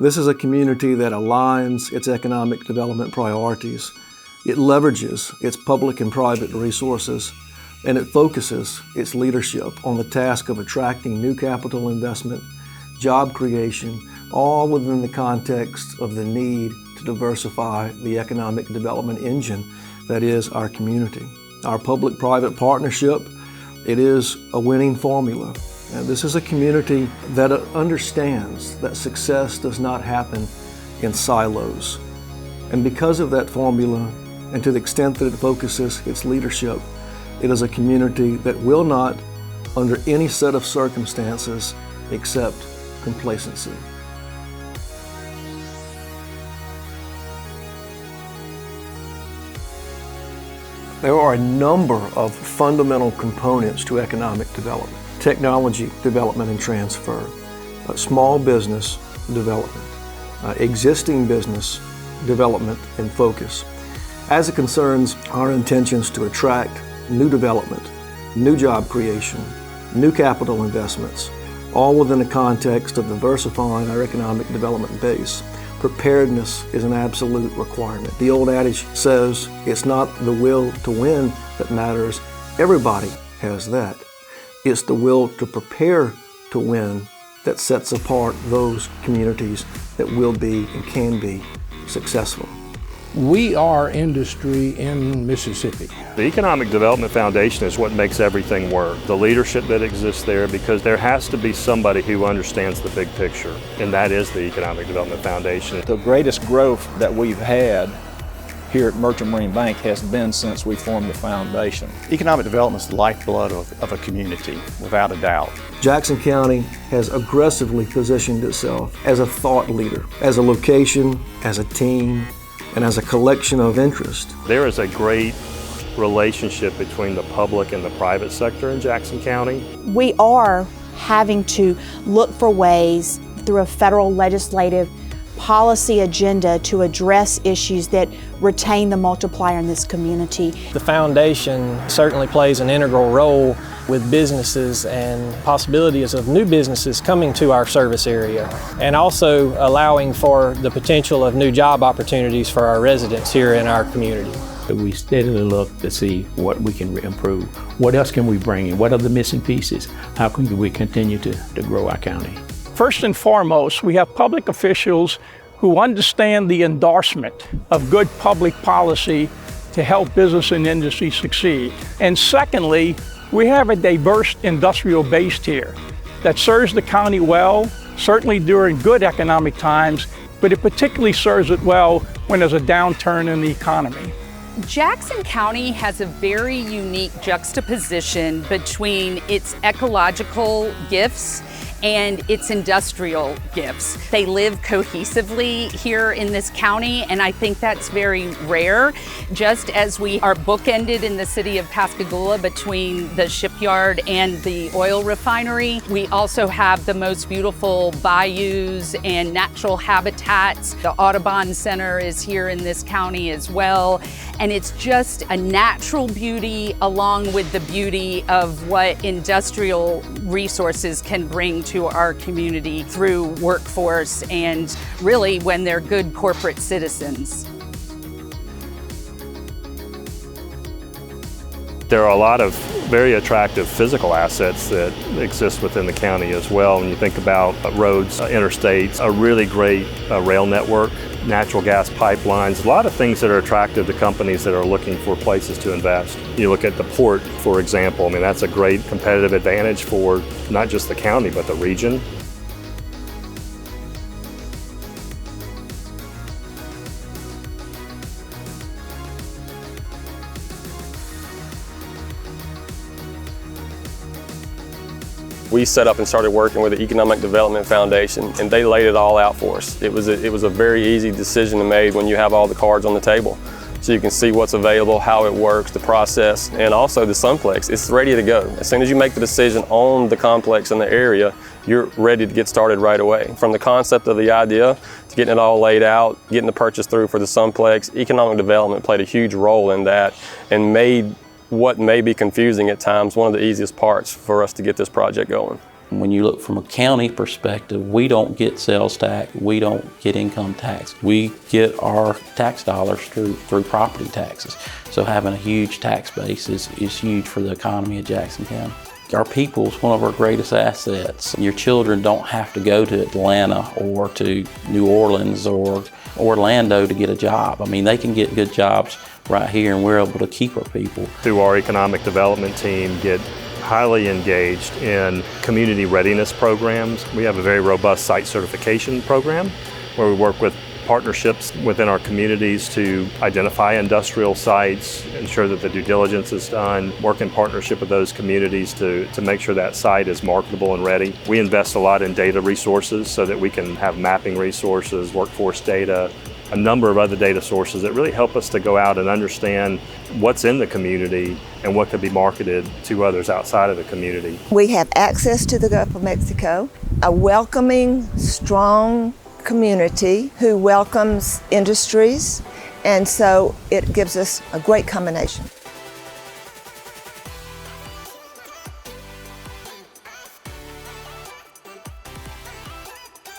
This is a community that aligns its economic development priorities. It leverages its public and private resources, and it focuses its leadership on the task of attracting new capital investment, job creation, all within the context of the need to diversify the economic development engine that is our community. Our public-private partnership, it is a winning formula. And this is a community that understands that success does not happen in silos. And because of that formula, and to the extent that it focuses its leadership, it is a community that will not, under any set of circumstances, accept complacency. There are a number of fundamental components to economic development. Technology development and transfer, small business development, existing business development and focus. As it concerns our intentions to attract new development, new job creation, new capital investments, all within the context of diversifying our economic development base, preparedness is an absolute requirement. The old adage says it's not the will to win that matters. Everybody has that. It's the will to prepare to win that sets apart those communities that will be and can be successful. We are industry in Mississippi. The Economic Development Foundation is what makes everything work. The leadership that exists there, because there has to be somebody who understands the big picture, and that is the Economic Development Foundation. The greatest growth that we've had here at Merchant Marine Bank has been since we formed the foundation. Economic development is the lifeblood of a community, without a doubt. Jackson County has aggressively positioned itself as a thought leader, as a location, as a team, and as a collection of interest. There is a great relationship between the public and the private sector in Jackson County. We are having to look for ways through a federal legislative policy agenda to address issues that retain the multiplier in this community. The foundation certainly plays an integral role with businesses and possibilities of new businesses coming to our service area, and also allowing for the potential of new job opportunities for our residents here in our community. We steadily look to see what we can improve. What else can we bring in? What are the missing pieces? How can we continue to grow our county? First and foremost, we have public officials who understand the endorsement of good public policy to help business and industry succeed. And secondly, we have a diverse industrial base here that serves the county well, certainly during good economic times, but it particularly serves it well when there's a downturn in the economy. Jackson County has a very unique juxtaposition between its ecological gifts and its industrial gifts. They live cohesively here in this county, and I think that's very rare. Just as we are bookended in the city of Pascagoula between the shipyard and the oil refinery, we also have the most beautiful bayous and natural habitats. The Audubon Center is here in this county as well, and it's just a natural beauty along with the beauty of what industrial resources can bring to our community through workforce and really when they're good corporate citizens. There are a lot of very attractive physical assets that exist within the county as well. When you think about roads, interstates, a really great rail network, natural gas pipelines, a lot of things that are attractive to companies that are looking for places to invest. You look at the port, for example, I mean, that's a great competitive advantage for not just the county, but the region. We set up and started working with the Economic Development Foundation, and they laid it all out for us. It was a very easy decision to make when you have all the cards on the table. So you can see what's available, how it works, the process, and also the Sunplex. It's ready to go. As soon as you make the decision on the complex in the area, you're ready to get started right away. From the concept of the idea to getting it all laid out, getting the purchase through for the Sunplex, economic development played a huge role in that and made what may be confusing at times one of the easiest parts for us to get this project going. When you look from a county perspective, we don't get sales tax, we don't get income tax. We get our tax dollars through property taxes. So having a huge tax base is huge for the economy of Jackson County. Our people is one of our greatest assets. Your children don't have to go to Atlanta or to New Orleans or Orlando to get a job. I mean, they can get good jobs right here, and we're able to keep our people. Through our economic development team, get highly engaged in community readiness programs. We have a very robust site certification program where we work with partnerships within our communities to identify industrial sites, ensure that the due diligence is done, work in partnership with those communities to make sure that site is marketable and ready. We invest a lot in data resources so that we can have mapping resources, workforce data, a number of other data sources that really help us to go out and understand what's in the community and what could be marketed to others outside of the community. We have access to the Gulf of Mexico, a welcoming, strong community who welcomes industries, and so it gives us a great combination.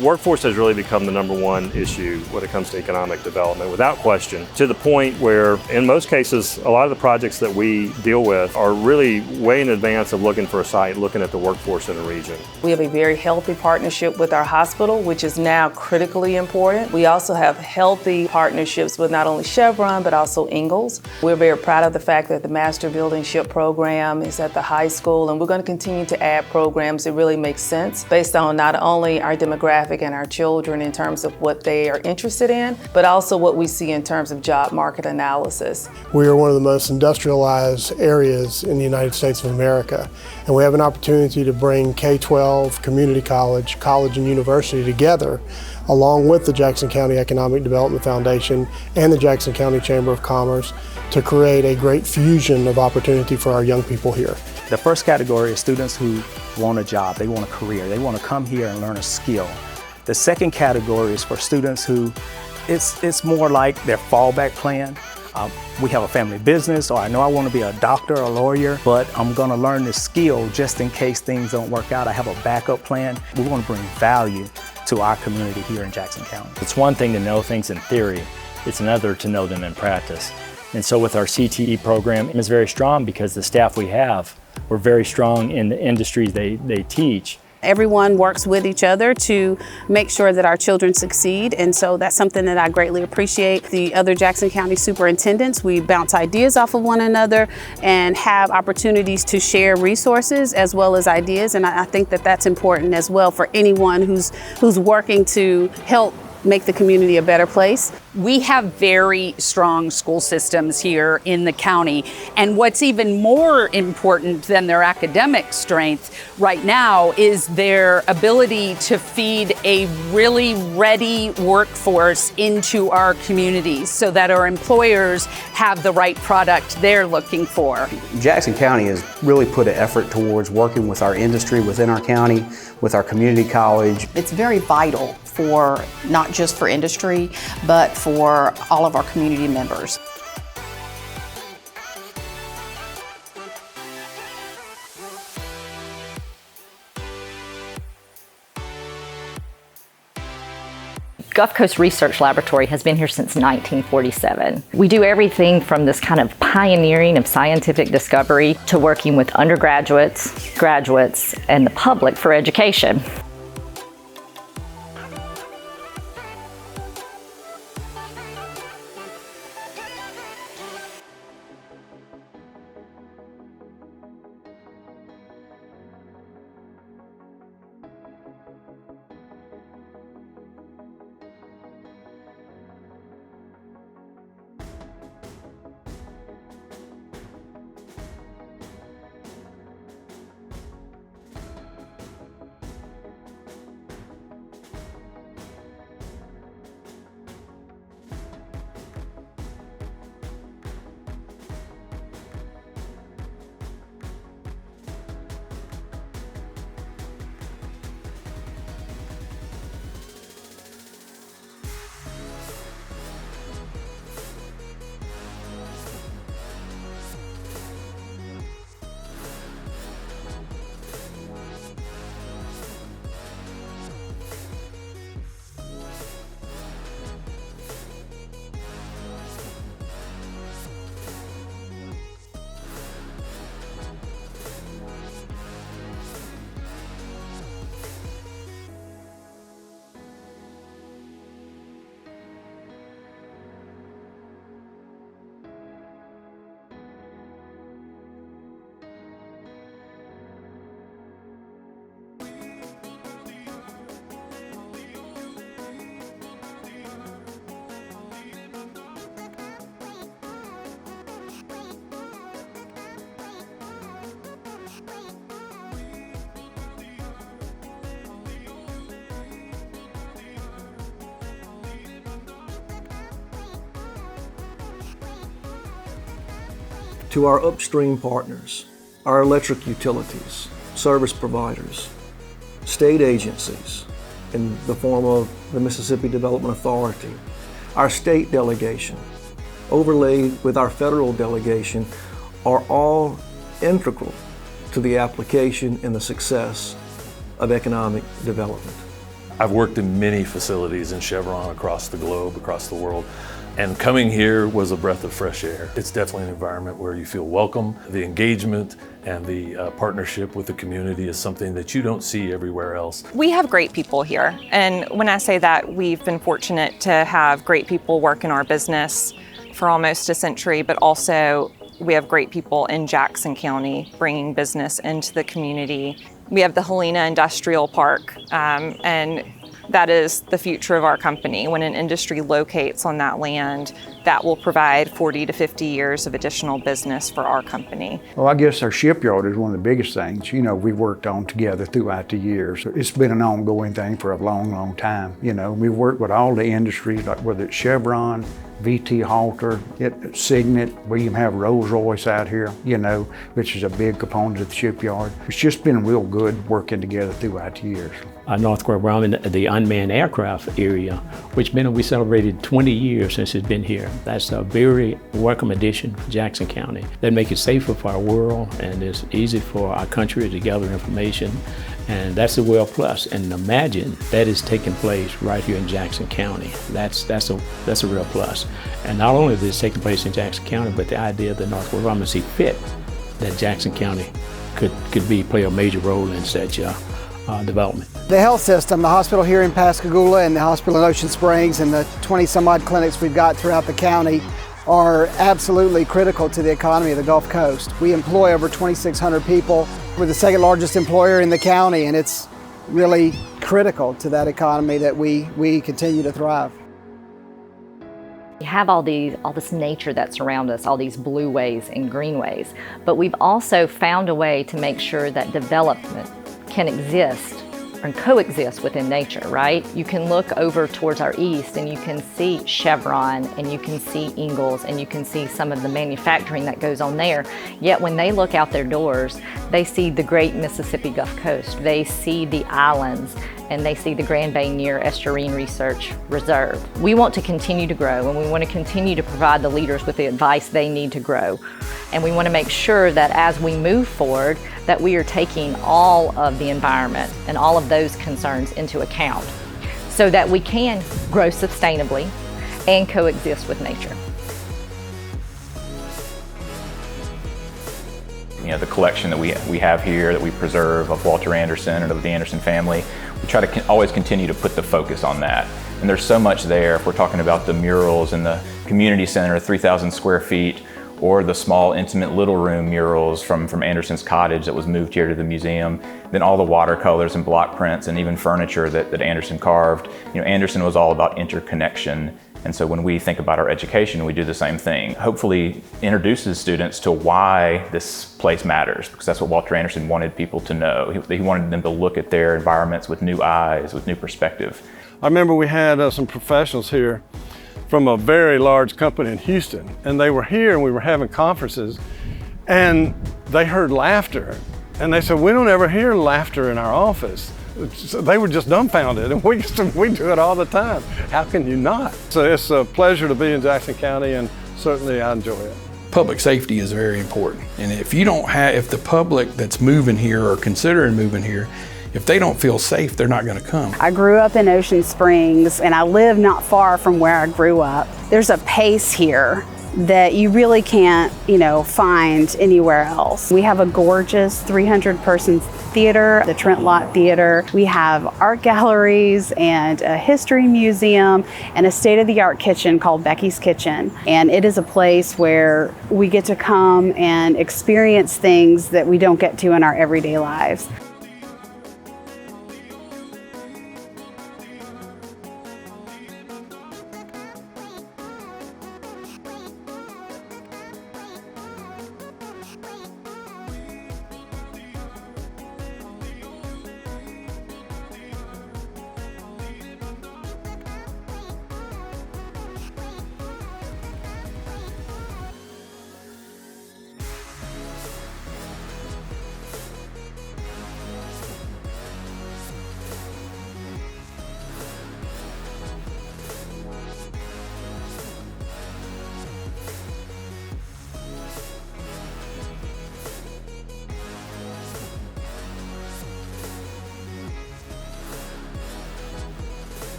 Workforce has really become the #1 issue when it comes to economic development, without question, to the point where, in most cases, a lot of the projects that we deal with are really way in advance of looking for a site, looking at the workforce in a region. We have a very healthy partnership with our hospital, which is now critically important. We also have healthy partnerships with not only Chevron, but also Ingalls. We're very proud of the fact that the Master Building Ship program is at the high school, and we're going to continue to add programs that really make sense based on not only our demographic and our children in terms of what they are interested in, but also what we see in terms of job market analysis. We are one of the most industrialized areas in the United States of America, and we have an opportunity to bring K-12, community college, college and university together, along with the Jackson County Economic Development Foundation and the Jackson County Chamber of Commerce, to create a great fusion of opportunity for our young people here. The first category is students who want a job, they want a career, they want to come here and learn a skill. The second category is for students who, it's more like their fallback plan. We have a family business, or I know I want to be a doctor or a lawyer, but I'm going to learn this skill just in case things don't work out. I have a backup plan. We want to bring value to our community here in Jackson County. It's one thing to know things in theory, it's another to know them in practice. And so with our CTE program, it's very strong because the staff we have, we're very strong in the industries they teach. Everyone works with each other to make sure that our children succeed, and so that's something that I greatly appreciate. The other Jackson County superintendents, we bounce ideas off of one another and have opportunities to share resources as well as ideas, and I think that that's important as well for anyone who's working to help make the community a better place. We have very strong school systems here in the county, and what's even more important than their academic strength right now is their ability to feed a really ready workforce into our communities so that our employers have the right product they're looking for. Jackson County has really put an effort towards working with our industry within our county, with our community college. It's very vital for not just for industry, but for all of our community members. Gulf Coast Research Laboratory has been here since 1947. We do everything from this kind of pioneering of scientific discovery to working with undergraduates, graduates, and the public for education. To our upstream partners, our electric utilities, service providers, state agencies in the form of the Mississippi Development Authority, our state delegation, overlaid with our federal delegation, are all integral to the application and the success of economic development. I've worked in many facilities in Chevron across the globe, across the world, and coming here was a breath of fresh air. It's definitely an environment where you feel welcome. The engagement and the partnership with the community is something that you don't see everywhere else. We have great people here, and when I say that, we've been fortunate to have great people work in our business for almost a century, but also we have great people in Jackson County bringing business into the community. We have the Helena Industrial Park, and that is the future of our company. When an industry locates on that land, that will provide 40 to 50 years of additional business for our company. Well, I guess our shipyard is one of the biggest things, we've worked on together throughout the years. It's been an ongoing thing for a long, long time. We've worked with all the industries, like whether it's Chevron, VT Halter, Signet, we even have Rolls-Royce out here, which is a big component of the shipyard. It's just been real good working together throughout the years. Northwest Grumman, the unmanned aircraft area, which we celebrated 20 years since it's been here. That's a very welcome addition to Jackson County. That make it safer for our world, and it's easy for our country to gather information, and that's a real plus. And imagine that is taking place right here in Jackson County. That's a real plus. And not only is this taking place in Jackson County, but the idea that Northwest Grumman see fit that Jackson County could play a major role in such development. The health system, the hospital here in Pascagoula and the hospital in Ocean Springs and the 20 some odd clinics we've got throughout the county are absolutely critical to the economy of the Gulf Coast. We employ over 2,600 people. We're the second largest employer in the county, and it's really critical to that economy that we continue to thrive. We have all this nature that surrounds us, all these blueways and greenways, but we've also found a way to make sure that development can exist and coexist within nature, right? You can look over towards our east and you can see Chevron and you can see Ingalls and you can see some of the manufacturing that goes on there. Yet when they look out their doors, they see the great Mississippi Gulf Coast. They see the islands and they see the Grand Bay Near Estuarine Research Reserve. We want to continue to grow, and we want to continue to provide the leaders with the advice they need to grow. And we want to make sure that as we move forward, that we are taking all of the environment and all of those concerns into account so that we can grow sustainably and coexist with nature. The collection that we have here, that we preserve of Walter Anderson and of the Anderson family, we try to always continue to put the focus on that. And there's so much there. If we're talking about the murals in the community center, 3,000 square feet, or the small, intimate little room murals from Anderson's cottage that was moved here to the museum, then all the watercolors and block prints and even furniture that Anderson carved. Anderson was all about interconnection. And so when we think about our education, we do the same thing. Hopefully introduces students to why this place matters, because that's what Walter Anderson wanted people to know. He wanted them to look at their environments with new eyes, with new perspective. I remember we had some professionals here from a very large company in Houston, and they were here and we were having conferences, and they heard laughter, and they said, we don't ever hear laughter in our office. So they were just dumbfounded, and we do it all the time. How can you not? So it's a pleasure to be in Jackson County, and certainly I enjoy it. Public safety is very important, and if the public that's moving here or considering moving here, if they don't feel safe, they're not going to come. I grew up in Ocean Springs, and I live not far from where I grew up. There's a pace here that you really can't, find anywhere else. We have a gorgeous 300-person theater, the Trent Lott Theater. We have art galleries and a history museum and a state-of-the-art kitchen called Becky's Kitchen. And it is a place where we get to come and experience things that we don't get to in our everyday lives.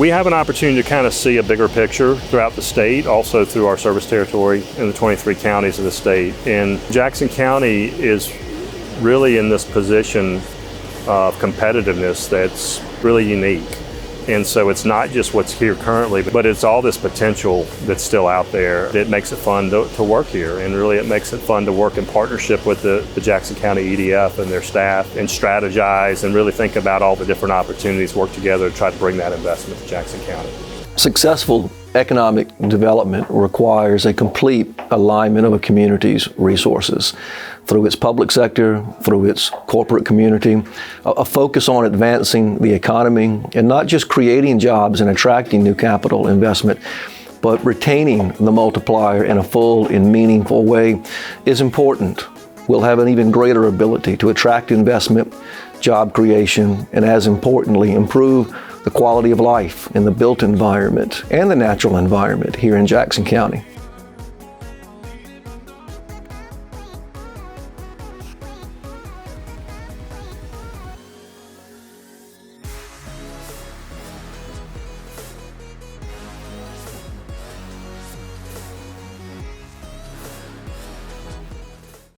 We have an opportunity to kind of see a bigger picture throughout the state, also through our service territory in the 23 counties of the state. And Jackson County is really in this position of competitiveness that's really unique. And so it's not just what's here currently, but it's all this potential that's still out there that makes it fun to work here. And really it makes it fun to work in partnership with the Jackson County EDF and their staff and strategize and really think about all the different opportunities, work together to try to bring that investment to Jackson County. Successful economic development requires a complete alignment of a community's resources through its public sector, through its corporate community, a focus on advancing the economy and not just creating jobs and attracting new capital investment, but retaining the multiplier in a full and meaningful way is important. We'll have an even greater ability to attract investment, job creation, and as importantly, improve the quality of life in the built environment and the natural environment here in Jackson County.